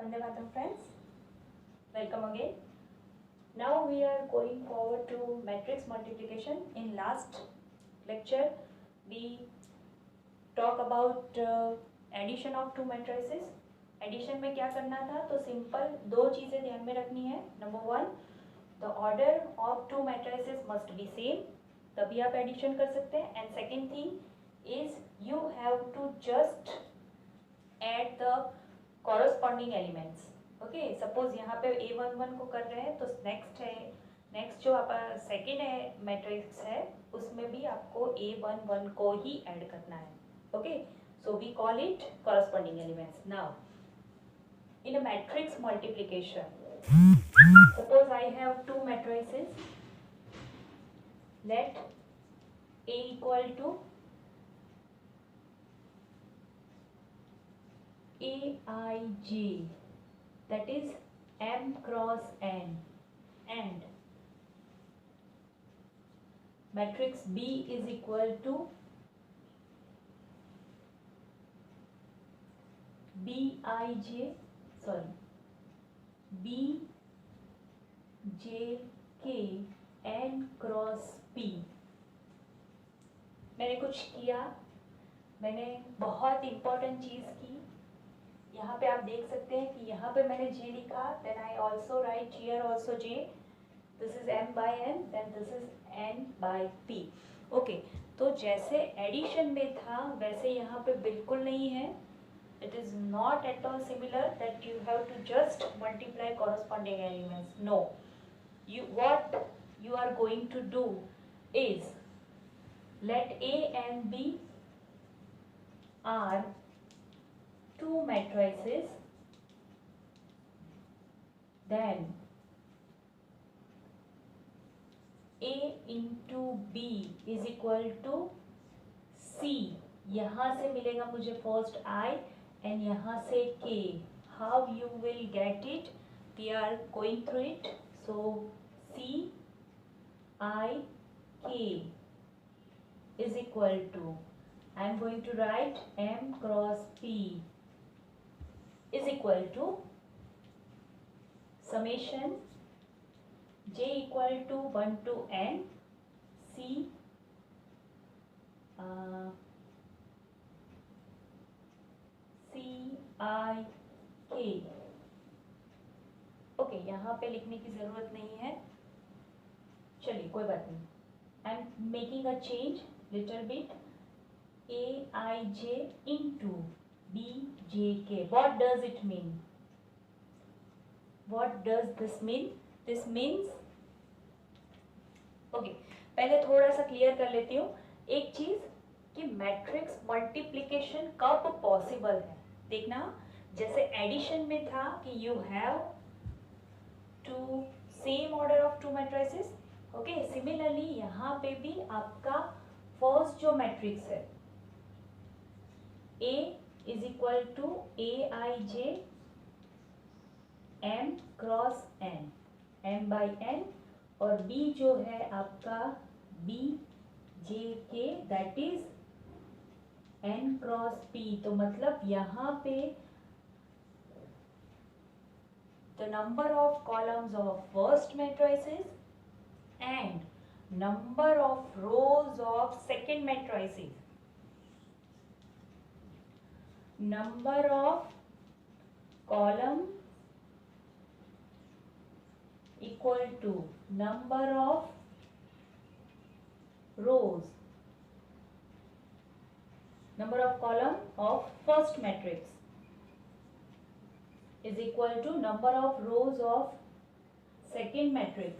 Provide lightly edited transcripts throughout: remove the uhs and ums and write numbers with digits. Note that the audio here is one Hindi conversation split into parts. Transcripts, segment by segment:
Vande Mataram friends, welcome again. Now we are going forward to matrix multiplication. In last lecture we talk about addition of two matrices. Addition में क्या करना था, तो सिंपल दो चीज़ें ध्यान में रखनी है. Number one, the order of two matrices must be same, तभी आप एडिशन कर सकते हैं. And second thing is you have to just add the corresponding elements. Okay, suppose यहाँ पे A11 को कर रहे हैं तो नेक्स्ट जो आप सेकेंड है मैट्रिक्स है उसमें भी आपको A11 को ही ऐड करना है. Okay, so we call it corresponding elements. Now in a matrix multiplication, suppose I have two matrices, let A equal to Aij, that is M cross N, and matrix B is equal to BJK N cross P. मैंने कुछ किया, मैंने बहुत इम्पोर्टेंट चीज़ की. यहाँ पे आप देख सकते हैं कि यहाँ पे मैंने J लिखा, then I also write here also J. This is M by N, then this is N by P. Okay, तो जैसे एडिशन में था वैसे यहाँ पे बिल्कुल नहीं है. It is not at all similar that you have to just multiply corresponding elements. No, what you are going to do is let A and B are two matrices, then A into B is equal to C. यहाँ से मिलेगा मुझे फर्स्ट I and यहाँ से K. How you will get it? We are going through it. So C I K is equal to, I am going to write M cross P is equal to summation J equal to 1 to N C I K. Okay, यहाँ पे लिखने की ज़रूरत नहीं है, चलिए कोई बात नहीं. I am making a change little bit. Aij into Bjk. What does it mean? What does this mean? This means, okay, पहले थोड़ा सा क्लियर कर लेती हूँ एक चीज़ कि मैट्रिक्स मल्टीप्लिकेशन कब पॉसिबल है. देखना, जैसे एडिशन में था कि you have to same order of two matrices. Okay, similarly यहाँ पे भी आपका फर्स्ट जो मैट्रिक्स है A is equal to Aij M cross N, M by N, और B जो है आपका Bjk that is N cross P. तो मतलब यहाँ पे the number of columns of first matrices and number of rows of second matrices. Number of column equal to number of rows. Number of column of first matrix is equal to number of rows of second matrix.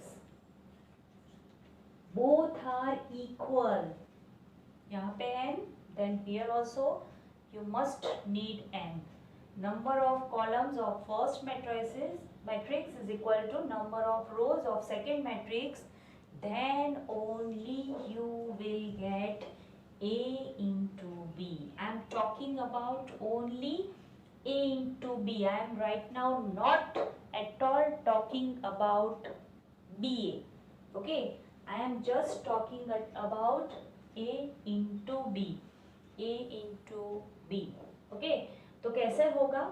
Both are equal. यहाँ पे n, then here also you must need n. Number of columns of first matrix is equal to number of rows of second matrix. Then only you will get A into B. I am talking about only A into B. I am right now not at all talking about BA. Okay, I am just talking about A into B. A into B. Okay, तो कैसे होगा,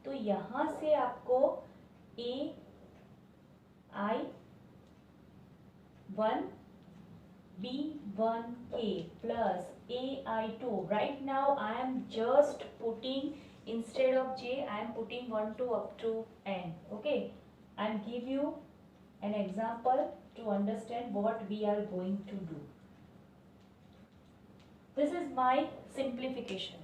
तो यहाँ से आपको AI1 B1K plus AI2. Right now I am just putting, instead of J I am putting 1 to up to N. Okay, and give you an example to understand what we are going to do. This is my simplification,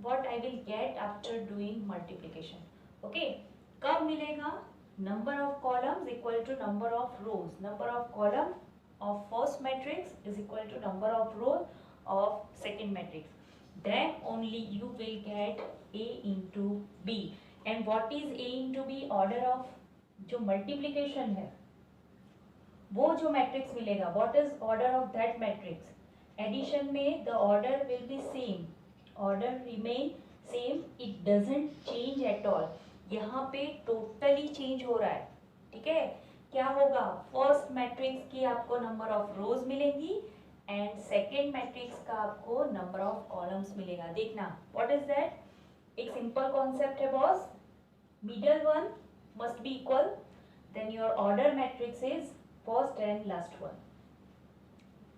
what I will get after doing multiplication. Okay, कब मिलेगा? Number of columns equal to number of rows. Number of column of first matrix is equal to number of rows of second matrix. Then only you will get A into B. And what is A into B? Order of जो multiplication है, वो जो मैट्रिक्स मिलेगा, what is order of that matrix? Addition में the order will be same, order remain same, it doesn't change at all. यहाँ पे टोटली चेंज हो रहा है. ठीक है, क्या होगा? फर्स्ट मैट्रिक्स की आपको नंबर ऑफ रोज मिलेंगी एंड सेकेंड मैट्रिक्स का आपको नंबर ऑफ कॉलम्स मिलेगा. देखना व्हाट इज दैट. एक सिंपल कॉन्सेप्ट है boss. Middle one must be equal, then your order matrix is first and last one.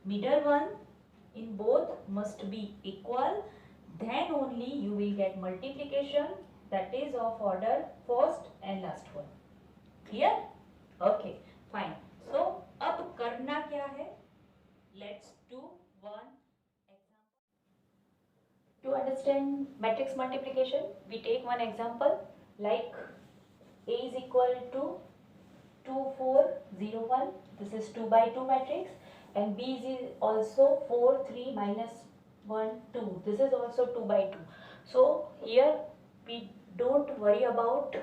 Middle one in both must be equal, then only you will get multiplication that is of order first and last one. Clear? Okay, fine. So अब करना क्या है? Let's do one example. To understand matrix multiplication, we take one example like A is equal to 2 4 0 1. This is 2 by 2 matrix. And B is also 4 3 minus 1 2. This is also 2 by 2. So here we don't worry about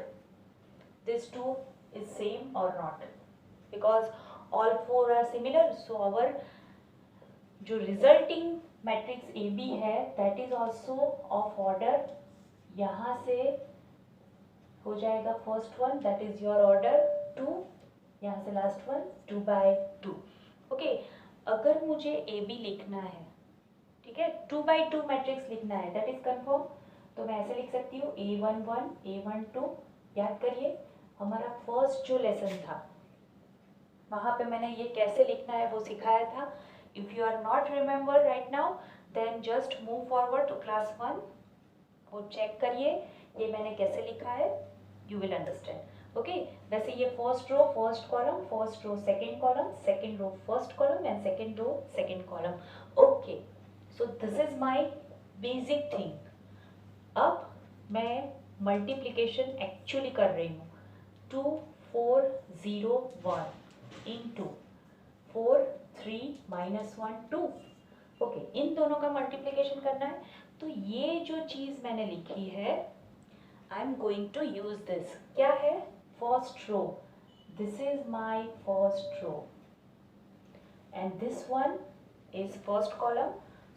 this 2 is same or not, because all 4 are similar. So our जो resulting matrix AB है that is also of order, यहाँ से हो जाएगा first one that is your order 2, यहाँ से last one 2 by 2. Okay, अगर मुझे ए बी लिखना है, ठीक है, 2 by 2 मैट्रिक्स लिखना है, दैट इज कन्फर्म, तो मैं ऐसे लिख सकती हूँ A11 A12. याद करिए हमारा फर्स्ट जो लेसन था वहाँ पे मैंने ये कैसे लिखना है वो सिखाया था. If you are not remember right now then just move forward to class 1, वो चेक करिए ये मैंने कैसे लिखा है, यू विल अंडरस्टैंड. ओके, वैसे ये first row first column, first row second column, second row first column and second row second column. Okay, so this is my basic thing. अब मैं मल्टीप्लिकेशन एक्चुअली कर रही हूँ. 2 4 0 1 इंटू 4 3 minus 1 2. ओके, इन दोनों का मल्टीप्लिकेशन करना है. तो ये जो चीज़ मैंने लिखी है I am going to use this. क्या है? First row. This is my first row and this one is first column,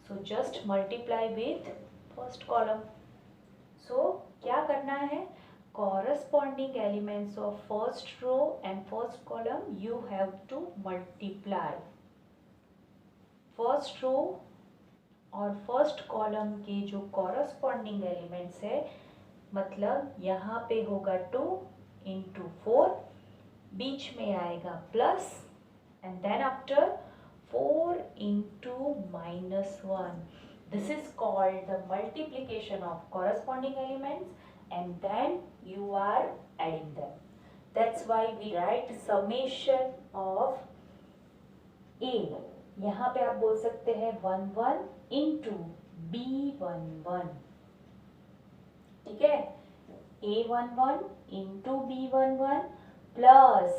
so just multiply with first column. So क्या करना है? Corresponding elements of first row and first column you have to multiply. First row और first column के जो corresponding elements है, मतलब यहाँ पे होगा 2 into 4, बीच में आएगा plus and then after 4 into minus 1. This is called the multiplication of corresponding elements and then you are adding them. That's why we write summation of A. यहाँ पे आप बोल सकते हैं 1 1 into B11. ठीक है, A11 into B11 plus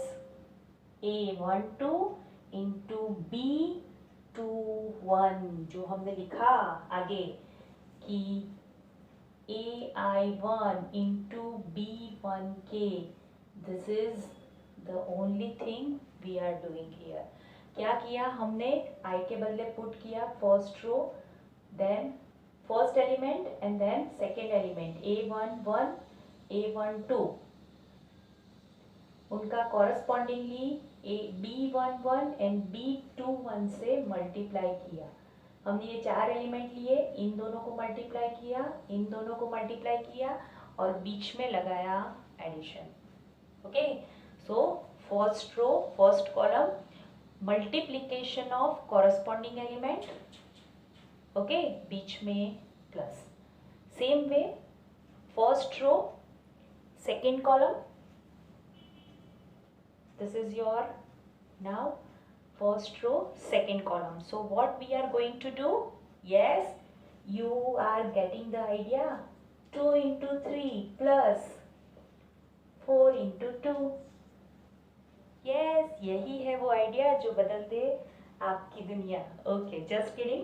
A12 into B21, जो हमने लिखा आगे कि AI1 into B1K. This is the only thing we are doing here. क्या किया हमने? I के बदले पुट किया first row, then first element and then second element A11 A12, उनका कॉरस्पॉन्डिंगली B11 एंड B21 से मल्टीप्लाई किया. हमने ये 4 एलिमेंट लिए, इन दोनों को मल्टीप्लाई किया, इन दोनों को मल्टीप्लाई किया और बीच में लगाया addition. Okay, so first row first column multiplication of corresponding element. Okay, बीच में plus. Same way first row second column, this is your now first row second column. So what we are going to do? Yes, you are getting the idea. 2 into 3 plus 4 into 2. Yes, यही है वो आइडिया जो बदल दे आपकी दुनिया. Okay, just kidding.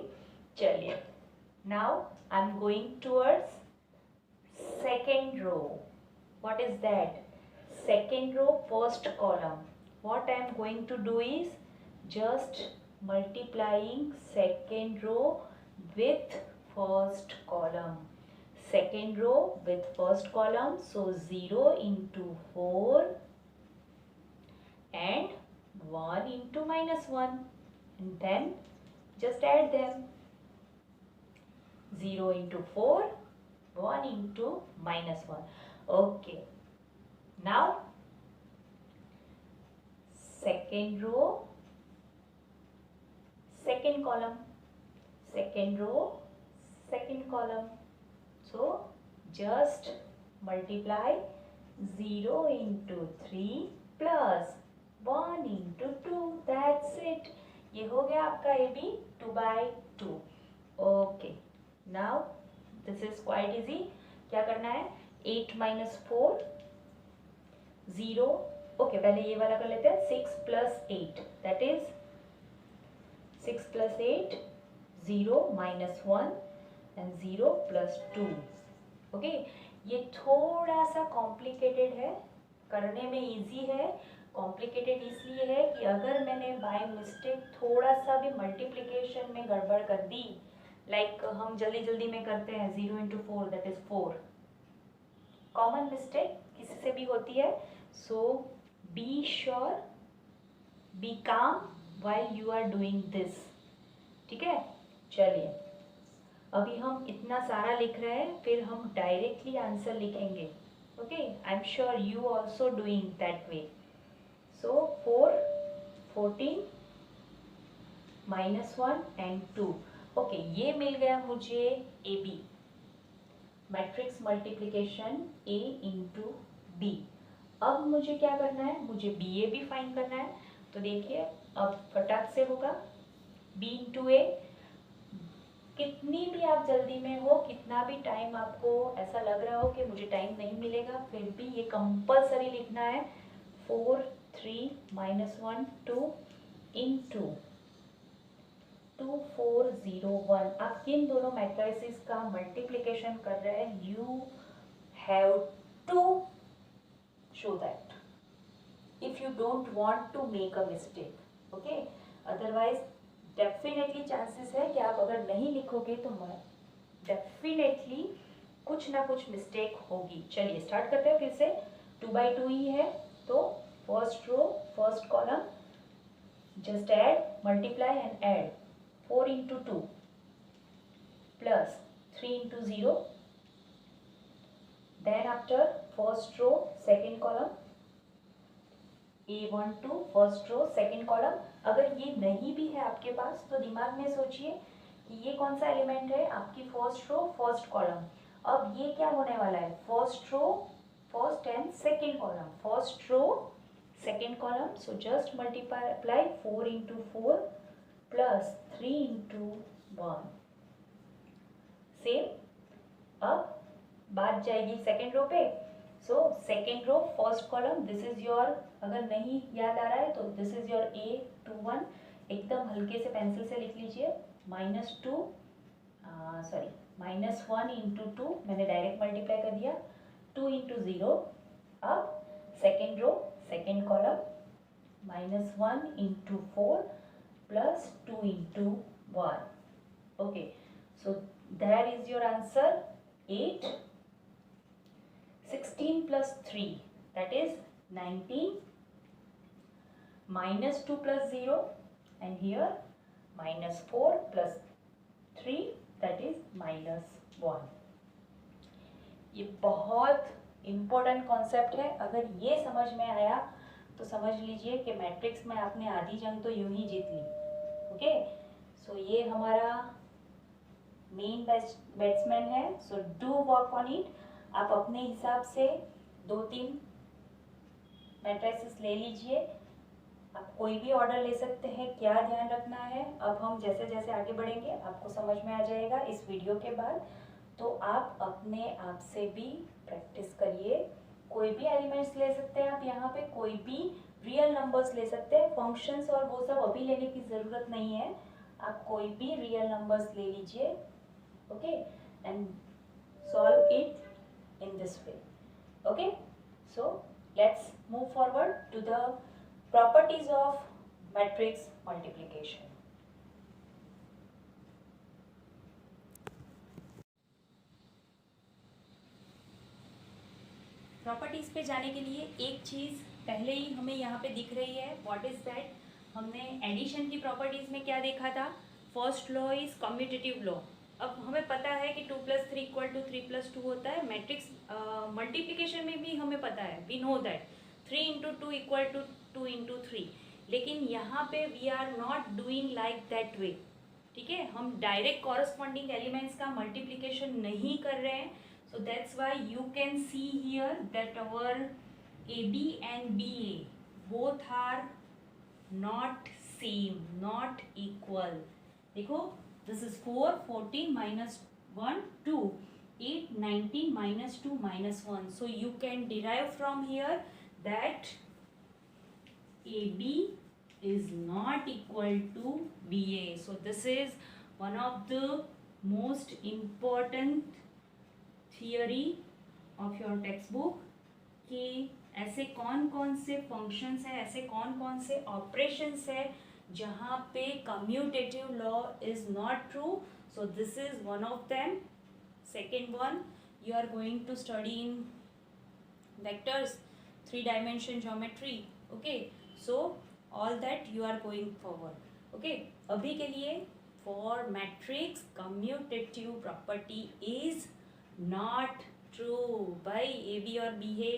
चलिए, now I am going towards second row. What is that? Second row first column. What I am going to do is just multiplying second row with first column. Second row with first column, so 0 into 4 and 1 into minus 1, and then just add them. 0 into 4, 1 into minus 1. Okay, now second row second column, second row second column, so just multiply 0 into 3 plus 1 into 2. That's it. ये हो गया आपका AB 2 by 2. Okay, now this is quite easy. क्या करना है? 8 minus 4 0. ओके, पहले ये वाला कर लेते हैं. 6 plus 8, that is 6 plus 8 0 minus 1 and 0 plus 2. Okay, ये थोड़ा सा कॉम्प्लिकेटेड है, करने में इजी है. कॉम्प्लिकेटेड इसलिए है कि अगर मैंने बाय मिस्टेक थोड़ा सा भी मल्टीप्लिकेशन में गड़बड़ कर दी, लाइक हम जल्दी जल्दी में करते हैं 0 into 4, that is 4. Common mistake किसी से भी होती है. So be sure, be calm while you are doing this. ठीक है, चलिए अभी हम इतना सारा लिख रहे हैं, फिर हम डायरेक्टली आंसर लिखेंगे. Okay, I am sure you also doing that way. So 4 14 minus 1 and 2. Okay, ये मिल गया मुझे A B, matrix multiplication A into B. अब मुझे क्या करना है? मुझे बी ए भी फाइंड करना है. तो देखिए अब फटाक से होगा B इंटू A. कितनी भी आप जल्दी में हो, कितना भी टाइम आपको ऐसा लग रहा हो कि मुझे टाइम नहीं मिलेगा, फिर भी ये कंपल्सरी लिखना है. 4 3 minus 1 2 इंटू 2 4 0 1. आप किन दोनों मैट्रिसेस का मल्टीप्लिकेशन कर रहे हैं? You have to show that if you don't want to make a mistake. Okay, otherwise definitely chances है कि आप अगर नहीं लिखोगे तो डेफिनेटली कुछ ना कुछ मिस्टेक होगी. चलिए स्टार्ट करते हैं फिर से. 2 by 2 ही है, तो first row first column, just add, multiply and add. 4 into 2 plus 3 into 0. Then after first row second column, A12 first row second column. अगर ये नहीं भी है आपके पास तो दिमाग में सोचिए कि ये कौन सा एलिमेंट है? आपकी फर्स्ट रो फर्स्ट कॉलम. अब ये क्या होने वाला है? First row first and second column. First row second column, so just multiply 4 into 4 plus 3 into 1. Same. अब बात जाएगी सेकेंड रो पे. So second row first column, this is your, अगर नहीं याद आ रहा है तो दिस इज योर A21. एकदम हल्के से पेंसिल से लिख लीजिए. -1 into 2, मैंने डायरेक्ट मल्टीप्लाई कर दिया. 2 into 0. अब second row second column, -1 into 4 plus 2 into 1. Okay, so there is your answer 8. 16 plus 3, that is 19. Minus 2 plus 0, and here -4 plus 3, that is -1. ये बहुत इम्पोर्टेंट कॉन्सेप्ट है। अगर ये समझ में आया तो समझ लीजिए कि मैट्रिक्स में आपने आधी जंग तो यूं ही जीत ली। ओके, सो ये हमारा मेन बैट्समैन है। So do work on it. आप अपने हिसाब से 2-3 मैट्रिसेस ले लीजिए। आप कोई भी ऑर्डर ले सकते हैं। क्या ध्यान रखना है, अब हम जैसे जैसे आगे बढ़ेंगे आपको समझ में आ जाएगा इस वीडियो के बाद। तो आप अपने आप से भी प्रैक्टिस करिए। कोई भी एलिमेंट्स ले सकते हैं आप, यहाँ पे कोई भी रियल नंबर्स ले सकते हैं। फंक्शंस और वो सब अभी लेने की ज़रूरत नहीं है, आप कोई भी रियल नंबर्स ले लीजिए। Okay, and solve it in this way. Okay, so let's move forward to the properties of matrix multiplication. Properties पे जाने के लिए एक चीज़ पहले ही हमें यहाँ पे दिख रही है। What is that? हमने एडिशन की प्रॉपर्टीज में क्या देखा था? First law is commutative law. अब हमें पता है कि 2 + 3 = 3 + 2 होता है। मैट्रिक्स मल्टीप्लिकेशन में भी हमें पता है, वी नो दैट 3 × 2 = 2 × 3। लेकिन यहाँ पे we are not doing like that way. ठीक है, हम डायरेक्ट कॉरस्पॉन्डिंग एलिमेंट्स का मल्टीप्लिकेशन नहीं कर रहे हैं। So that's why you can see here that our AB and BA both are not same, not equal. देखो, this is 4, 14 minus 1, 2, 8, 19 minus 2 minus 1. So you can derive from here that AB is not equal to BA. So this is one of the most important theory of your text book कि ऐसे कौन कौन से फंक्शंस हैं, ऐसे कौन कौन से ऑपरेशंस है जहाँ पे commutative law is not true. So this is one of them. Second one, you are going to study in vectors, 3 dimension geometry. Okay, so all that you are going forward. Okay, अभी के लिए for matrix commutative property is not true. भाई ए बी और बी है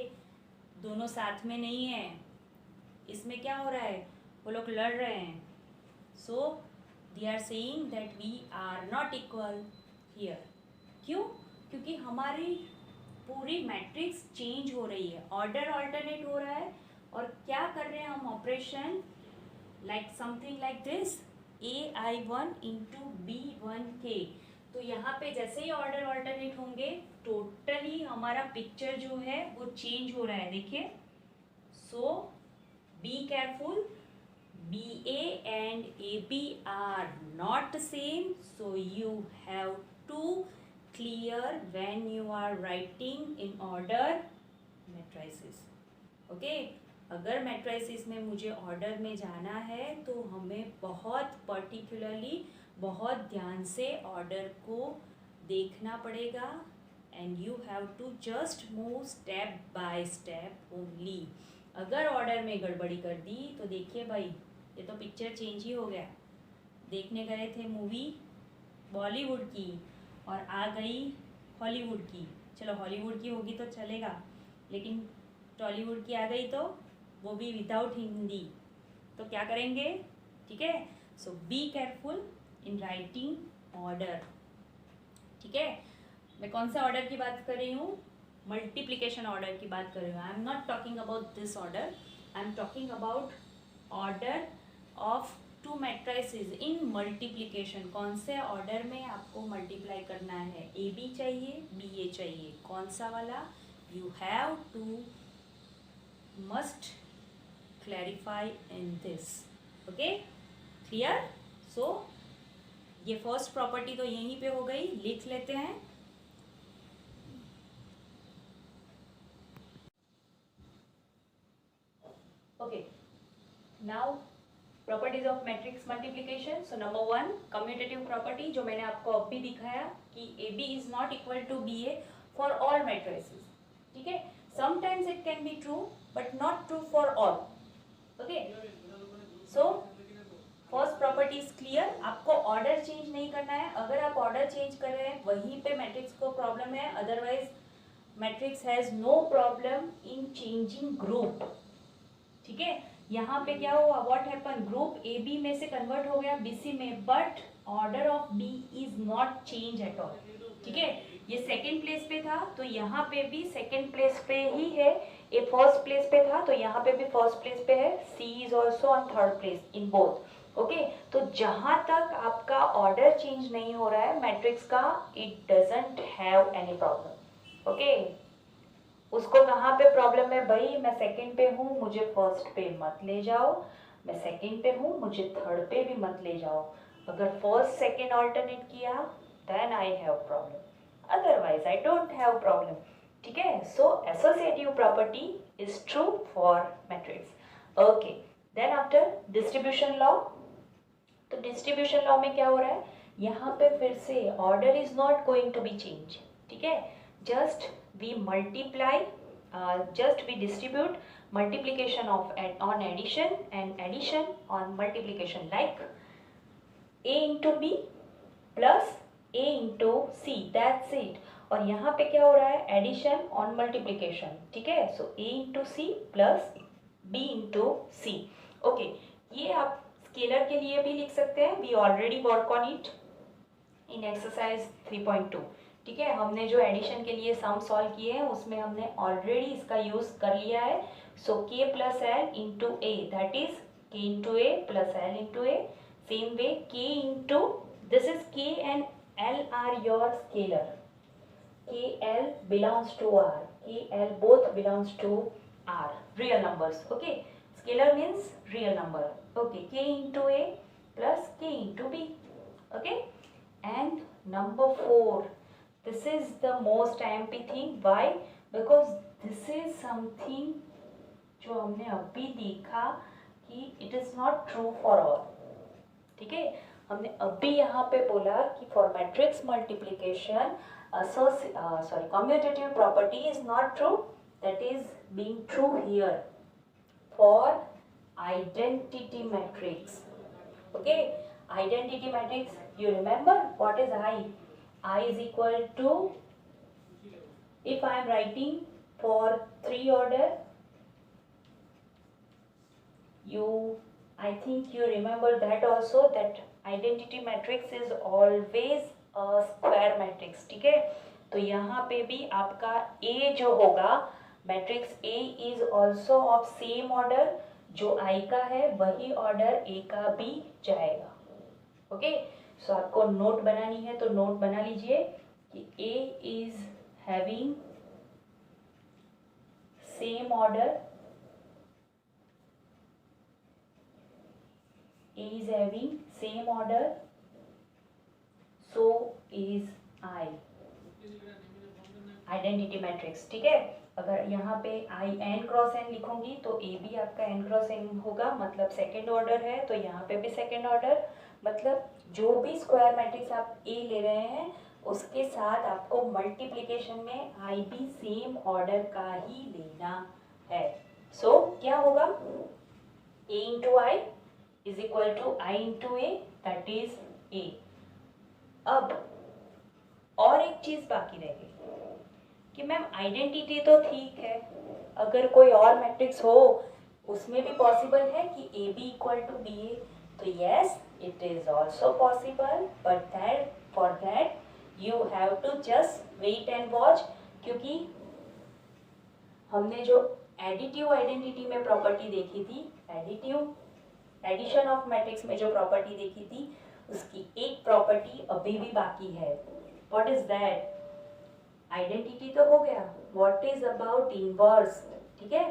दोनों साथ में नहीं है। इसमें क्या हो रहा है, वो लोग लड़ रहे हैं। So they are saying that we are not equal here. क्यों? क्योंकि हमारी पूरी मैट्रिक्स चेंज हो रही है, ऑर्डर ऑल्टरनेट हो रहा है। और क्या कर रहे हैं हम operation, like something like this, AI1 × B1K। तो यहाँ पे जैसे ही ऑर्डर ऑल्टरनेट होंगे टोटली हमारा पिक्चर जो है वो चेंज हो रहा है। देखिए, so be careful, BA and AB are not same, so you have to clear when you are writing in order matrices. Okay, अगर मैट्रिसेस में मुझे ऑर्डर में जाना है तो हमें बहुत पर्टिकुलरली, बहुत ध्यान से ऑर्डर को देखना पड़ेगा। And you have to just move step by step only. अगर ऑर्डर में गड़बड़ी कर दी तो देखिए भाई, ये तो पिक्चर चेंज ही हो गया। देखने गए थे मूवी बॉलीवुड की और आ गई हॉलीवुड की। चलो हॉलीवुड की होगी तो चलेगा, लेकिन टॉलीवुड की आ गई तो वो भी विदाउट हिंदी, तो क्या करेंगे? ठीक है, so be careful in writing order. ठीक है, मैं कौन सा ऑर्डर की बात कर रही हूँ? मल्टीप्लिकेशन ऑर्डर की बात कर रही हूँ। I am not talking about this order, I am talking about order of 2 matrices in multiplication. कौन से ऑर्डर में आपको मल्टीप्लाई करना है? AB चाहिए, BA चाहिए, कौन सा वाला? You have to must clarify in this. Okay, clear? So ये फर्स्ट प्रॉपर्टी तो यहीं पे हो गई, लिख लेते हैं। Okay, now properties of matrix multiplication. So number 1, commutative property, जो मैंने आपको अब भी दिखाया कि AB is not equal to BA for all matrices. ठीक है, sometimes it can be true but not true for all. Okay, so first property is clear. आपको ऑर्डर चेंज नहीं करना है। अगर आप ऑर्डर चेंज कर रहे हैं वहीं पे मैट्रिक्स को प्रॉब्लम है, otherwise matrix has no problem in changing group, ठीक है। यहाँ पे क्या हुआ, what happen, group A B में से कन्वर्ट हो गया बी सी में, but order of B is not change at all, ठीक है। ये सेकेंड प्लेस पे था तो यहाँ पे भी सेकेंड प्लेस पे ही है, ये फर्स्ट प्लेस पे था तो यहाँ पे भी फर्स्ट प्लेस पे है, C is also on third place in both, okay. तो जहाँ तक आपका ऑर्डर चेंज नहीं हो रहा है मैट्रिक्स का, it doesn't have any problem, okay. उसको कहाँ पे प्रॉब्लम है, भाई मैं सेकंड पे हूँ मुझे फर्स्ट पे मत ले जाओ, मैं सेकंड पे हूँ मुझे थर्ड पे भी मत ले जाओ। अगर फर्स्ट सेकंड ऑल्टरनेट किया then I have problem, otherwise I don't have problem, ठीक है। So associative property is true for matrix, okay. Then after distribution law, तो डिस्ट्रीब्यूशन लॉ में क्या हो रहा है, यहाँ पे फिर से order is not going to be change, ठीक है। Just we multiply, just we distribute multiplication of on addition and addition on multiplication, like a into b plus a into c, that's it। और यहाँ पे क्या हो रहा है, एडिशन ऑन मल्टीप्लीकेशन, ठीक है। So a into c plus b into c, okay. ये आप स्केलर के लिए भी लिख सकते हैं, we already work on it in exercise 3.2, ठीक है। हमने जो एडिशन के लिए सम सॉल्व किए हैं उसमें हमने ऑलरेडी इसका यूज कर लिया है। So k plus L into A, that is k into A plus L into A, same way k into, this is k and l are your scalar, k l belongs to r, k l both belongs to r, real numbers, okay। scalar means real number, okay। k into a plus k into b, okay। and number 4, this is the most IMP thing, why, because this is something जो हमने अभी देखा कि it is not true for all, ठीक है। हमने अभी यहाँ पे बोला कि for matrix multiplication commutative property is not true, that is being true here for identity matrix, okay। Identity matrix, you remember what is I is equal to, if I am writing for 3 order, I think you remember that also, that identity matrix is always a square matrix, ठीक है। तो यहाँ पे भी आपका A जो होगा, matrix A is also of same order, जो I का है वही ऑर्डर A का भी जाएगा, ओके। सो आपको नोट बनानी है तो नोट बना लीजिए कि A is having same order, A is having same order, so is I, identity matrix, ठीक है। अगर यहाँ पे I n क्रॉस n लिखूंगी तो A भी आपका n क्रॉस n होगा, मतलब सेकेंड ऑर्डर है, तो यहाँ पे भी सेकेंड ऑर्डर, मतलब जो भी स्क्वायर मैट्रिक्स आप A ले रहे हैं उसके साथ आपको मल्टीप्लिकेशन में I भी सेम ऑर्डर का ही लेना है। सो क्या होगा, A into I is equal to I into A, that is A। अब और एक चीज बाकी रह गई कि मैम आइडेंटिटी तो ठीक है, अगर कोई और मैट्रिक्स हो उसमें भी पॉसिबल है कि A B equal to B A, तो yes it is also possible, but that for that you have to just wait and watch, क्योंकि हमने जो एडिटिव आइडेंटिटी में प्रॉपर्टी देखी थी, एडिटिव एडिशन ऑफ मैट्रिक्स में जो प्रॉपर्टी देखी थी, उसकी एक प्रॉपर्टी अभी भी बाकी है। व्हाट इज दैट, आइडेंटिटी तो हो गया, व्हाट इज अबाउट इनवर्स, ठीक है।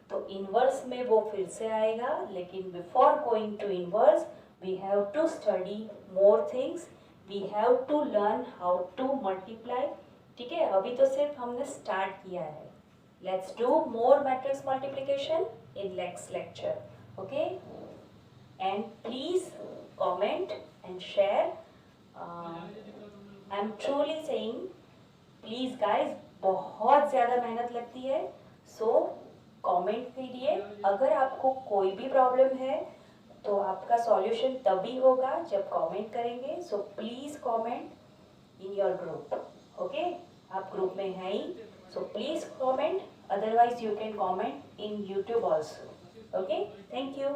तो इनवर्स में वो फिर से आएगा, लेकिन before going to inverse we have to study more things, we have to learn how to multiply, ठीक है। अभी तो सिर्फ हमने स्टार्ट किया है, let's do more matrix multiplication in next lecture, okay. And please comment and share, I am truly saying please guys, बहुत ज़्यादा मेहनत लगती है, सो कमेंट कीजिए। अगर आपको कोई भी प्रॉब्लम है तो आपका सॉल्यूशन तभी होगा जब कमेंट करेंगे, so please comment in your group, okay. आप ग्रुप में हैं ही, So please comment, otherwise you can comment in YouTube also. Okay, thank you.